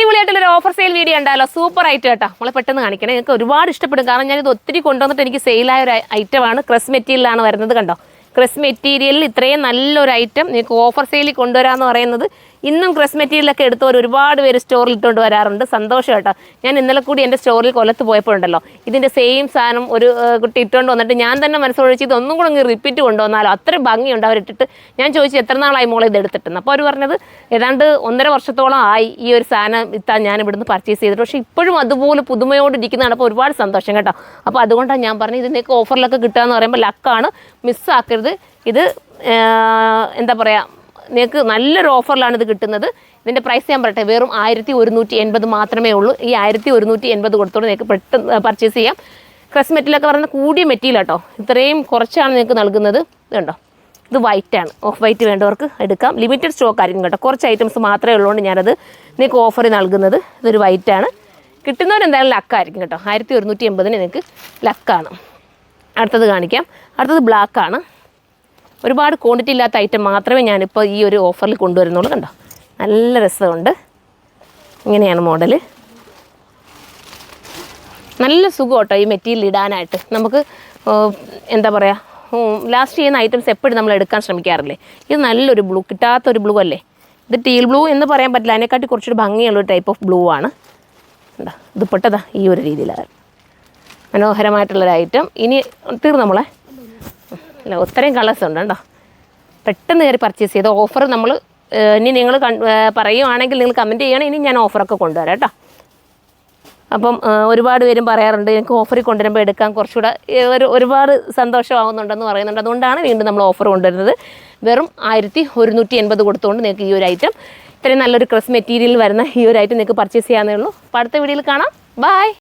അടിപൊളിയായിട്ടുള്ളൊരു offer sale video ഉണ്ടായല്ലോ. Super item കേട്ടോ. നമ്മളെ പെട്ടെന്ന് കാണിക്കണേ. നിങ്ങൾക്ക് ഒരുപാട് ഇഷ്ടപ്പെടും. കാരണം ഞാനിത് ഒത്തിരി കൊണ്ടുവന്നിട്ട് എനിക്ക് സെയിലായ ഒരു ഐറ്റമാണ്. ക്രസ് മെറ്റീരിയലാണ് വരുന്നത്. കണ്ടോ, ക്രസ് മെറ്റീരിയലിൽ ഇത്രയും നല്ലൊരു ഐറ്റം നിങ്ങൾക്ക് ഓഫർ സെയിലിൽ കൊണ്ടുവരാമെന്ന് പറയുന്നത്. ഇന്നും ക്രസ് മെറ്റീരിയലൊക്കെ എടുത്തവർ ഒരുപാട് പേര് സ്റ്റോറിൽ ഇട്ടുകൊണ്ട് വരാറുണ്ട്. സന്തോഷം കേട്ടോ. ഞാൻ ഇന്നലെ കൂടി എൻ്റെ സ്റ്റോറിൽ കൊല്ലത്ത് പോയപ്പോഴുണ്ടല്ലോ, ഇതിൻ്റെ സെയിം സാധനം ഒരു കുട്ടി ഇട്ടുകൊണ്ട് വന്നിട്ട് ഞാൻ തന്നെ മനസ്സൊഴിച്ച് ഇതൊന്നും കൂടെ അങ്ങ് റിപ്പീറ്റ് കൊണ്ടുവന്നാലോ, അത്രയും ഭംഗിയുണ്ട് അവരിട്ടിട്ട്. ഞാൻ ചോദിച്ചു എത്ര നാളായി മോളെ ഇത് എടുത്തിട്ടെന്ന്. അപ്പോൾ അവർ പറഞ്ഞത് ഏതാണ്ട് 1.5 വർഷത്തോളം ആയി ഈ ഒരു സാധനം ഇത്താൻ ഞാൻ ഇവിടുന്ന് പർച്ചേസ് ചെയ്തിട്ട്. പക്ഷേ ഇപ്പോഴും അതുപോലെ പുതുമയോട് ഇരിക്കുന്നതാണ്. അപ്പോൾ ഒരുപാട് സന്തോഷം കേട്ടോ. അപ്പോൾ അതുകൊണ്ടാണ് ഞാൻ പറഞ്ഞത് ഇത് നിങ്ങൾക്ക് ഓഫറിലൊക്കെ കിട്ടുകയെന്ന് പറയുമ്പോൾ ലക്കാണ്, മിസ്സാക്കരുത്. ഇത് എന്താ പറയുക, നിങ്ങൾക്ക് നല്ലൊരു ഓഫറിലാണ് ഇത് കിട്ടുന്നത്. ഇതിൻ്റെ പ്രൈസ് ഞാൻ പറയട്ടെ, വെറും 1180 മാത്രമേ ഉള്ളൂ. ഈ 1180 കൊടുത്തോണ്ട് നിങ്ങൾക്ക് പെട്ടെന്ന് പർച്ചേസ് ചെയ്യാം. ക്രസ് മെറ്റീരിയലൊക്കെ പറയുന്നത് കൂടിയ മെറ്റീരിയൽ കേട്ടോ. ഇത്രയും കുറച്ചാണ് നിങ്ങൾക്ക് നൽകുന്നത്. ഇതുണ്ടോ, ഇത് വൈറ്റാണ്. ഓഫ് വൈറ്റ് വേണ്ടവർക്ക് എടുക്കാം. ലിമിറ്റഡ് സ്റ്റോക്ക് ആയിരിക്കും കേട്ടോ. കുറച്ച് ഐറ്റംസ് മാത്രമേ ഉള്ളതുകൊണ്ട് ഞാനത് നിങ്ങൾക്ക് ഓഫറിൽ നൽകുന്നത്. ഇതൊരു വൈറ്റാണ്. കിട്ടുന്നവരെന്തായാലും ലക്കായിരിക്കും കേട്ടോ. 1180 നിങ്ങൾക്ക് ലക്കാണ്. അടുത്തത് കാണിക്കാം. അടുത്തത് ബ്ലാക്കാണ്. ഒരുപാട് ക്വാണ്ടിറ്റി ഇല്ലാത്ത ഐറ്റം മാത്രമേ ഞാനിപ്പോൾ ഈ ഒരു ഓഫറിൽ കൊണ്ടുവരുന്നുള്ളൂ. കണ്ടോ, നല്ല രസമുണ്ട്. ഇങ്ങനെയാണ് മോഡൽ. നല്ല സുഖം കേട്ടോ ഈ മെറ്റീരിയൽ ഇടാനായിട്ട്. നമുക്ക് എന്താ പറയുക, ലാസ്റ്റ് ചെയ്യുന്ന ഐറ്റംസ് എപ്പോഴും നമ്മൾ എടുക്കാൻ ശ്രമിക്കാറില്ലേ. ഇത് നല്ലൊരു ബ്ലൂ, കിട്ടാത്തൊരു ബ്ലൂ അല്ലേ. ഇത് ടീൽ ബ്ലൂ എന്ന് പറയാൻ പറ്റില്ല, അതിനെക്കാട്ടി കുറച്ചൊരു ഭംഗിയുള്ളൊരു ടൈപ്പ് ഓഫ് ബ്ലൂ ആണ്. എന്താ ഇത് പൊട്ടതാ ഈ ഒരു രീതിയിലാണ്. മനോഹരമായിട്ടുള്ളൊരു ഐറ്റം. ഇനി തീർന്നു നമ്മളെ അല്ല, ഒത്തിരിയും കളേഴ്സ് ഉണ്ട് കേട്ടോ. പെട്ടെന്ന് കയറി പർച്ചേസ് ചെയ്ത് ഓഫർ നമ്മൾ ഇനി നിങ്ങൾ പറയുവാണെങ്കിൽ നിങ്ങൾ കമൻറ്റ് ചെയ്യണം. ഇനി ഞാൻ ഓഫറൊക്കെ കൊണ്ടുവരാം കേട്ടോ. അപ്പം ഒരുപാട് പേരും പറയാറുണ്ട് എനിക്ക് ഓഫറിൽ കൊണ്ടുവരുമ്പോൾ എടുക്കാൻ കുറച്ചുകൂടെ ഒരുപാട് സന്തോഷമാകുന്നുണ്ടെന്ന് പറയുന്നുണ്ട്. അതുകൊണ്ടാണ് വീണ്ടും നമ്മൾ ഓഫർ കൊണ്ടുവരുന്നത്. വെറും 1180 കൊടുത്തുകൊണ്ട് നിങ്ങൾക്ക് ഈ ഒരു ഐറ്റം, ഇത്രയും നല്ലൊരു ക്രസ് മെറ്റീരിയൽ വരുന്ന ഈ ഒരു ഐറ്റം നിങ്ങൾക്ക് പർച്ചേസ് ചെയ്യാവുന്നേ ഉള്ളൂ. അപ്പോൾ അടുത്ത വീഡിയോയിൽ കാണാം. ബൈ.